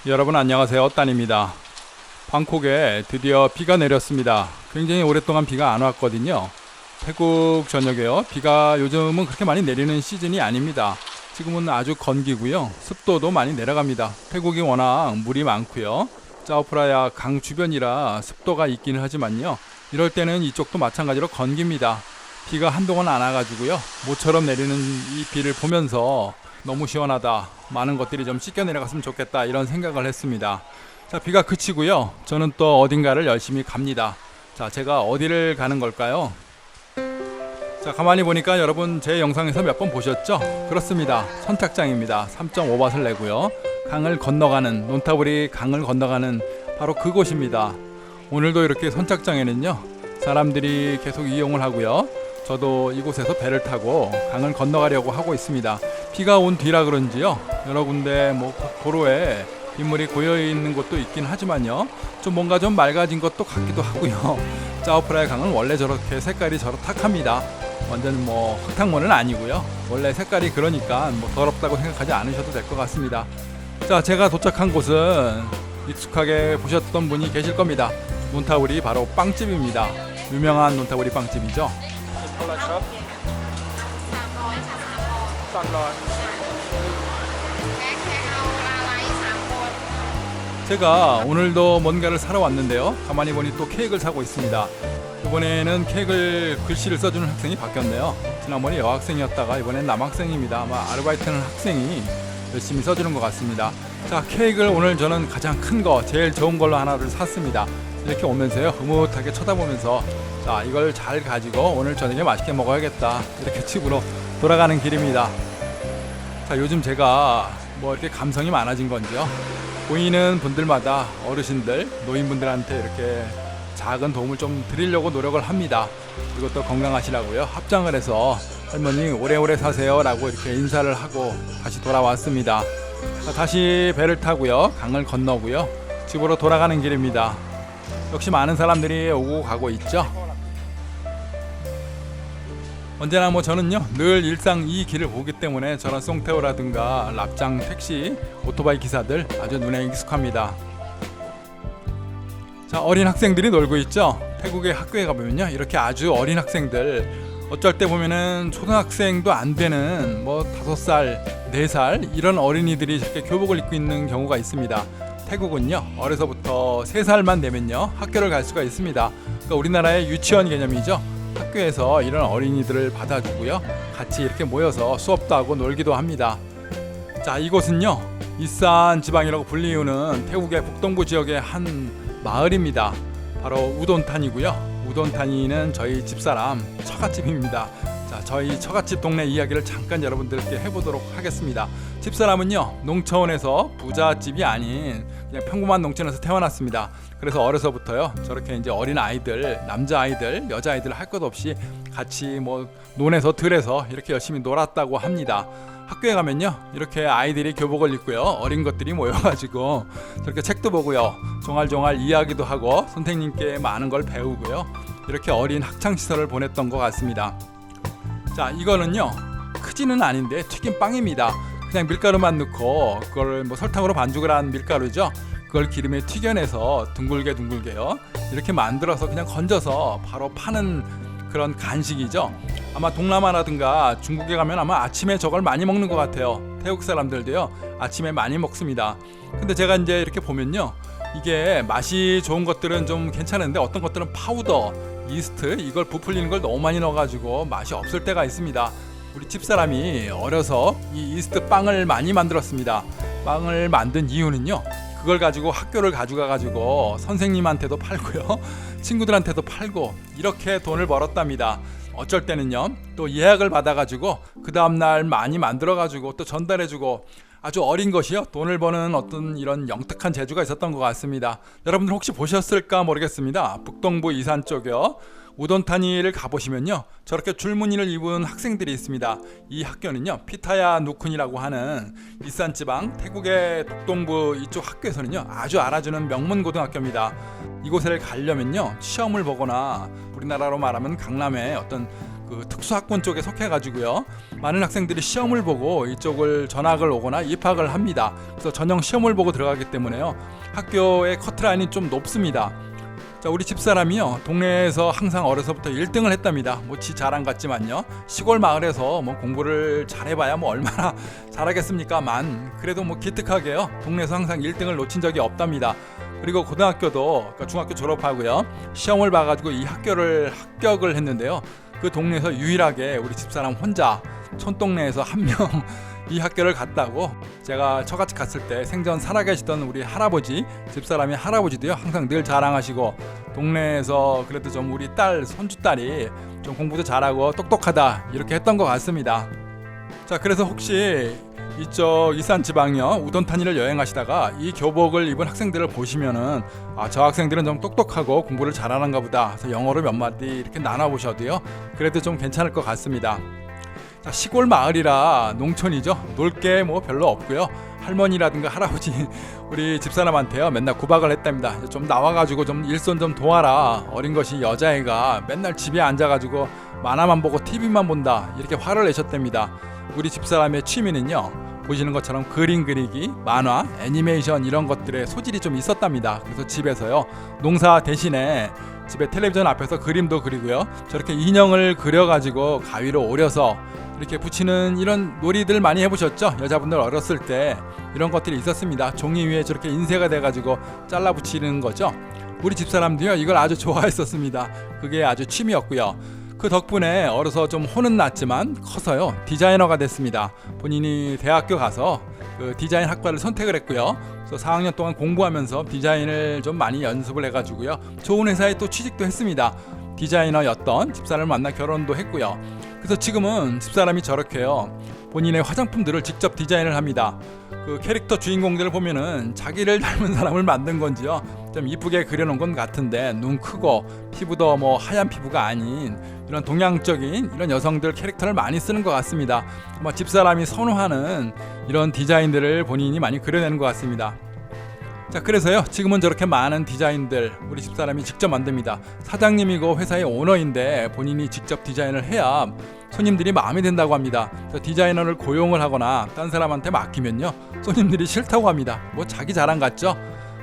여러분 안녕하세요. 딴입니다. 방콕에 드디어 비가 내렸습니다. 굉장히 오랫동안 비가 안 왔거든요. 태국 전역에요. 비가 요즘은 그렇게 많이 내리는 시즌이 아닙니다. 지금은 아주 건기고요. 습도도 많이 내려갑니다. 태국이 워낙 물이 많고요. 짜오프라야 강 주변이라 습도가 있기는 하지만요. 이럴 때는 이쪽도 마찬가지로 건깁니다. 비가 한동안 안 와가지고요. 모처럼 내리는 이 비를 보면서 너무 시원하다. 많은 것들이 좀 씻겨 내려갔으면 좋겠다. 이런 생각을 했습니다. 자, 비가 그치고요. 저는 또 어딘가를 열심히 갑니다. 자, 제가 어디를 가는 걸까요? 자, 가만히 보니까 여러분 제 영상에서 몇 번 보셨죠? 그렇습니다. 선착장입니다. 3.5밭을 내고요. 강을 건너가는, 논타브리 강을 건너가는 바로 그곳입니다. 오늘도 이렇게 선착장에는요. 사람들이 계속 이용을 하고요. 저도 이곳에서 배를 타고 강을 건너가려고 하고 있습니다. 비가 온 뒤라 그런지요. 여러 군데 도로에 빗물이 고여 있는 곳도 있긴 하지만요. 좀 뭔가 좀 맑아진 것도 같기도 하고요. 짜오프라의 강은 원래 저렇게 색깔이 저렇탁합니다. 완전 흙탕물은 아니고요. 원래 색깔이 그러니까 더럽다고 생각하지 않으셔도 될 것 같습니다. 자, 제가 도착한 곳은 익숙하게 보셨던 분이 계실 겁니다. 논타브리 바로 빵집입니다. 유명한 논타브리 빵집이죠. 제가 오늘도 뭔가를 사러 왔는데요. 가만히 보니 또 케이크를 사고 있습니다. 이번에는 케이크를 글씨를 써주는 학생이 바뀌었네요. 지난번에 여학생이었다가 이번엔 남학생입니다. 아마 아르바이트하는 학생이 열심히 써주는 것 같습니다. 자, 케이크를 오늘 저는 가장 큰 거, 제일 좋은 걸로 하나를 샀습니다. 이렇게 오면서요, 흐뭇하게 쳐다보면서 자, 이걸 잘 가지고 오늘 저녁에 맛있게 먹어야겠다. 이렇게 집으로 돌아가는 길입니다. 자, 요즘 제가 이렇게 감성이 많아진 건지요. 보이는 분들마다 어르신들, 노인분들한테 이렇게 작은 도움을 좀 드리려고 노력을 합니다. 그리고 또 건강하시라고요. 합장을 해서 할머니 오래오래 사세요 라고 이렇게 인사를 하고 다시 돌아왔습니다. 자, 다시 배를 타고요. 강을 건너고요. 집으로 돌아가는 길입니다. 역시 많은 사람들이 오고 가고 있죠. 언제나 저는요 늘 일상 이 길을 보기 때문에 저런 송태오라든가 랍장 택시 오토바이 기사들 아주 눈에 익숙합니다. 자, 어린 학생들이 놀고 있죠. 태국의 학교에 가보면요 이렇게 아주 어린 학생들, 어쩔 때 보면은 초등학생도 안 되는 5살, 4살 이런 어린이들이 저렇게 교복을 입고 있는 경우가 있습니다. 태국은요 어려서부터 3살만 되면요 학교를 갈 수가 있습니다. 그러니까 우리나라의 유치원 개념이죠. 학교에서 이런 어린이들을 받아주고요. 같이 이렇게 모여서 수업도 하고 놀기도 합니다. 자, 이곳은요 이산 지방이라고 불리우는 태국의 북동부 지역의 한 마을입니다. 바로 우돈탄이고요. 우돈탄이는 저희 집사람 처갓집입니다. 자, 저희 처갓집 동네 이야기를 잠깐 여러분들께 해보도록 하겠습니다. 집사람은요 농촌에서 부잣집이 아닌 그냥 평범한 농촌에서 태어났습니다. 그래서 어려서부터요 저렇게 이제 어린 아이들, 남자 아이들, 여자 아이들 할 것 없이 같이 논에서 들에서 이렇게 열심히 놀았다고 합니다. 학교에 가면요 이렇게 아이들이 교복을 입고요 어린 것들이 모여가지고 저렇게 책도 보고요 종알종알 이야기도 하고 선생님께 많은 걸 배우고요 이렇게 어린 학창 시설을 보냈던 것 같습니다. 자, 이거는요 크지는 않은데 튀김빵입니다. 그냥 밀가루만 넣고 그걸 설탕으로 반죽을 한 밀가루죠. 그걸 기름에 튀겨내서 둥글게요 이렇게 만들어서 그냥 건져서 바로 파는 그런 간식이죠. 아마 동남아라든가 중국에 가면 아마 아침에 저걸 많이 먹는 것 같아요. 태국 사람들도요 아침에 많이 먹습니다. 근데 제가 이제 이렇게 보면요 이게 맛이 좋은 것들은 좀 괜찮은데 어떤 것들은 파우더, 이스트 이걸 부풀리는 걸 너무 많이 넣어가지고 맛이 없을 때가 있습니다. 우리 집사람이 어려서 이 이스트 빵을 많이 만들었습니다. 빵을 만든 이유는요 그걸 가지고 학교를 가져가가지고 선생님한테도 팔고요 친구들한테도 팔고 이렇게 돈을 벌었답니다. 어쩔 때는요 또 예약을 받아가지고 그 다음날 많이 만들어가지고 또 전달해주고 아주 어린 것이요 돈을 버는 어떤 이런 영특한 재주가 있었던 것 같습니다. 여러분들 혹시 보셨을까 모르겠습니다. 북동부 이산 쪽이요 우돈타니를 가보시면요 저렇게 줄무늬를 입은 학생들이 있습니다. 이 학교는요 피타야 누쿤이라고 하는 이산지방 태국의 북동부 이쪽 학교에서는요 아주 알아주는 명문 고등학교입니다. 이곳을 가려면요 시험을 보거나 우리나라로 말하면 강남의 어떤 그 특수학군 쪽에 속해가지고요. 많은 학생들이 시험을 보고 이쪽을 전학을 오거나 입학을 합니다. 그래서 전형 시험을 보고 들어가기 때문에요. 학교의 커트라인이 좀 높습니다. 자, 우리 집사람이요, 동네에서 항상 어려서부터 1등을 했답니다. 뭐 지 자랑 같지만요, 시골 마을에서 뭐 공부를 잘해봐야 뭐 얼마나 잘하겠습니까만, 그래도 뭐 기특하게요, 동네에서 항상 1등을 놓친 적이 없답니다. 그리고 고등학교도, 그러니까 중학교 졸업하고요, 시험을 봐가지고 이 학교를 합격을 했는데요. 그 동네에서 유일하게 우리 집사람 혼자 촌동네에서 한 명 이 학교를 갔다고, 제가 처갓집 갔을 때 생전 살아계시던 우리 할아버지, 집사람의 할아버지도요, 항상 늘 자랑하시고, 동네에서 그래도 좀 우리 딸, 손주딸이 좀 공부도 잘하고 똑똑하다 이렇게 했던 것 같습니다. 자, 그래서 혹시 이쪽 이산 지방이요, 우돈탄이를 여행하시다가 이 교복을 입은 학생들을 보시면은, 아, 저 학생들은 좀 똑똑하고 공부를 잘하는가 보다, 그래서 영어로 몇 마디 이렇게 나눠보셔도요, 그래도 좀 괜찮을 것 같습니다. 자, 시골 마을이라 농촌이죠. 놀 게 뭐 별로 없고요. 할머니라든가 할아버지 우리 집사람한테요, 맨날 구박을 했답니다. 좀 나와가지고 좀 일손 좀 도와라. 어린 것이 여자애가 맨날 집에 앉아가지고 만화만 보고 TV만 본다, 이렇게 화를 내셨답니다. 우리 집사람의 취미는요, 보시는 것처럼 그림 그리기, 만화, 애니메이션 이런 것들의 소질이 좀 있었답니다. 그래서 집에서요, 농사 대신에 집에 텔레비전 앞에서 그림도 그리고요, 저렇게 인형을 그려가지고 가위로 오려서 이렇게 붙이는 이런 놀이들 많이 해보셨죠? 여자분들 어렸을 때 이런 것들이 있었습니다. 종이 위에 저렇게 인쇄가 돼가지고 잘라 붙이는 거죠. 우리 집사람도요, 이걸 아주 좋아했었습니다. 그게 아주 취미였고요. 그 덕분에 어려서 좀 혼은 났지만 커서요, 디자이너가 됐습니다. 본인이 대학교 가서 그 디자인 학과를 선택을 했고요. 그래서 4학년 동안 공부하면서 디자인을 좀 많이 연습을 해가지고요, 좋은 회사에 또 취직도 했습니다. 디자이너였던 집사람을 만나 결혼도 했고요. 그래서 지금은 집사람이 저렇게요, 본인의 화장품들을 직접 디자인을 합니다. 그 캐릭터 주인공들을 보면은 자기를 닮은 사람을 만든 건지요, 좀 이쁘게 그려놓은 건 같은데, 눈 크고 피부도 뭐 하얀 피부가 아닌 이런 동양적인 이런 여성들 캐릭터를 많이 쓰는 것 같습니다. 뭐 집사람이 선호하는 이런 디자인들을 본인이 많이 그려내는 것 같습니다. 자, 그래서요, 지금은 저렇게 많은 디자인들 우리 집사람이 직접 만듭니다. 사장님이고 회사의 오너인데 본인이 직접 디자인을 해야 손님들이 마음에 든다고 합니다. 디자이너를 고용을 하거나 딴 사람한테 맡기면요, 손님들이 싫다고 합니다. 뭐 자기 자랑 같죠?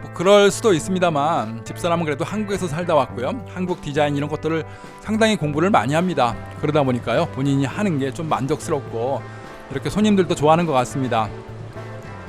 뭐 그럴 수도 있습니다만, 집사람은 그래도 한국에서 살다 왔고요, 한국 디자인 이런 것들을 상당히 공부를 많이 합니다. 그러다 보니까요, 본인이 하는 게 좀 만족스럽고 이렇게 손님들도 좋아하는 것 같습니다.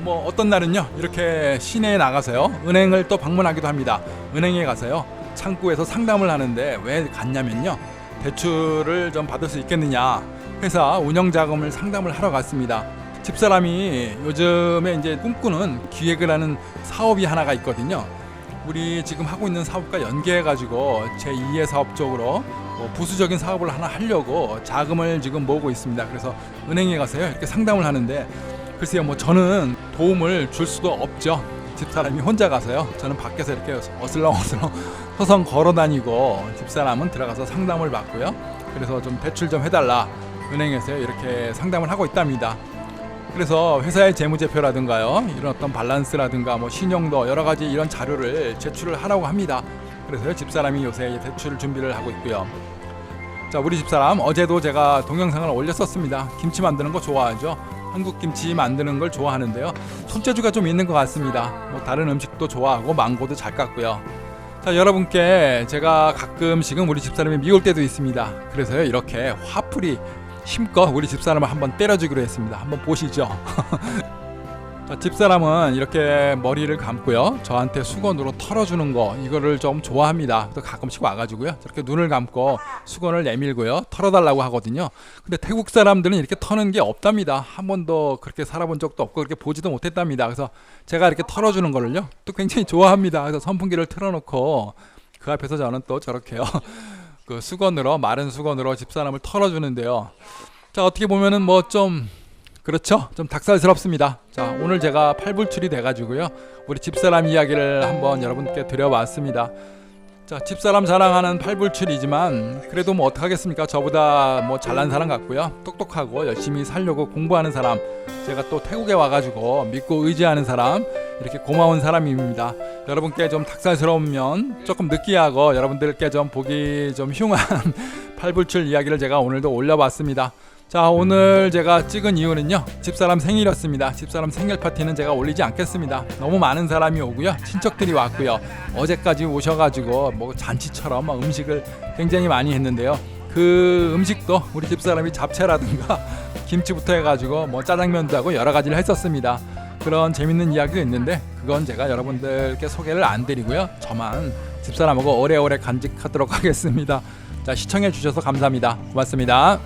뭐 어떤 날은요, 이렇게 시내에 나가서요, 은행을 또 방문하기도 합니다. 은행에 가서요, 창구에서 상담을 하는데, 왜 갔냐면요, 대출을 좀 받을 수 있겠느냐, 회사 운영자금을 상담을 하러 갔습니다. 집사람이 요즘에 이제 꿈꾸는 기획을 하는 사업이 하나가 있거든요. 우리 지금 하고 있는 사업과 연계해가지고 제2의 사업 쪽으로 부수적인 사업을 하나 하려고 자금을 지금 모으고 있습니다. 그래서 은행에 가서요, 이렇게 상담을 하는데, 글쎄요, 뭐 저는 도움을 줄 수도 없죠. 집사람이 혼자 가서요, 저는 밖에서 이렇게 어슬렁어슬렁 서성 걸어 다니고, 집사람은 들어가서 상담을 받고요, 그래서 좀 대출 좀 해달라, 은행에서 이렇게 상담을 하고 있답니다. 그래서 회사의 재무제표라든가요, 이런 어떤 밸런스라든가 뭐 신용도 여러 가지 이런 자료를 제출을 하라고 합니다. 그래서 집사람이 요새 대출 준비를 하고 있고요. 자, 우리 집사람 어제도 제가 동영상을 올렸었습니다. 김치 만드는 거 좋아하죠. 한국 김치 만드는 걸 좋아하는데요, 손재주가 좀 있는 것 같습니다. 뭐 다른 음식도 좋아하고 망고도 잘 깎고요. 자, 여러분께 제가 가끔씩은 우리 집사람이 미울 때도 있습니다. 그래서요, 이렇게 화풀이 힘껏 우리 집사람을 한번 때려주기로 했습니다. 한번 보시죠. 자, 집사람은 이렇게 머리를 감고요, 저한테 수건으로 털어주는 거, 이거를 좀 좋아합니다. 또 가끔씩 와가지고요, 저렇게 눈을 감고 수건을 내밀고요, 털어달라고 하거든요. 근데 태국 사람들은 이렇게 터는 게 없답니다. 한 번도 그렇게 살아본 적도 없고 그렇게 보지도 못했답니다. 그래서 제가 이렇게 털어주는 거를요, 또 굉장히 좋아합니다. 그래서 선풍기를 틀어놓고 그 앞에서 저는 또 저렇게요, 그 수건으로, 마른 수건으로 집사람을 털어주는데요. 자, 어떻게 보면은 뭐 좀 그렇죠, 좀 닭살스럽습니다. 자, 오늘 제가 팔불출이 돼가지고요, 우리 집사람 이야기를 한번 여러분께 드려봤습니다. 자, 집사람 자랑하는 팔불출이지만 그래도 뭐 어떡하겠습니까? 저보다 뭐 잘난 사람 같고요, 똑똑하고 열심히 살려고 공부하는 사람, 제가 또 태국에 와가지고 믿고 의지하는 사람, 이렇게 고마운 사람입니다. 여러분께 좀 닭살스러운 면 조금 느끼하고 여러분들께 좀 보기 좀 흉한 팔불출 이야기를 제가 오늘도 올려봤습니다. 자, 오늘 제가 찍은 이유는요, 집사람 생일이었습니다. 집사람 생일 파티는 제가 올리지 않겠습니다. 너무 많은 사람이 오고요, 친척들이 왔고요, 어제까지 오셔가지고 뭐 잔치처럼 막 음식을 굉장히 많이 했는데요, 그 음식도 우리 집사람이 잡채라든가 김치부터 해가지고 뭐 짜장면도 하고 여러 가지를 했었습니다. 그런 재밌는 이야기도 있는데 그건 제가 여러분들께 소개를 안 드리고요, 저만 집사람하고 오래오래 간직하도록 하겠습니다. 자, 시청해 주셔서 감사합니다. 고맙습니다.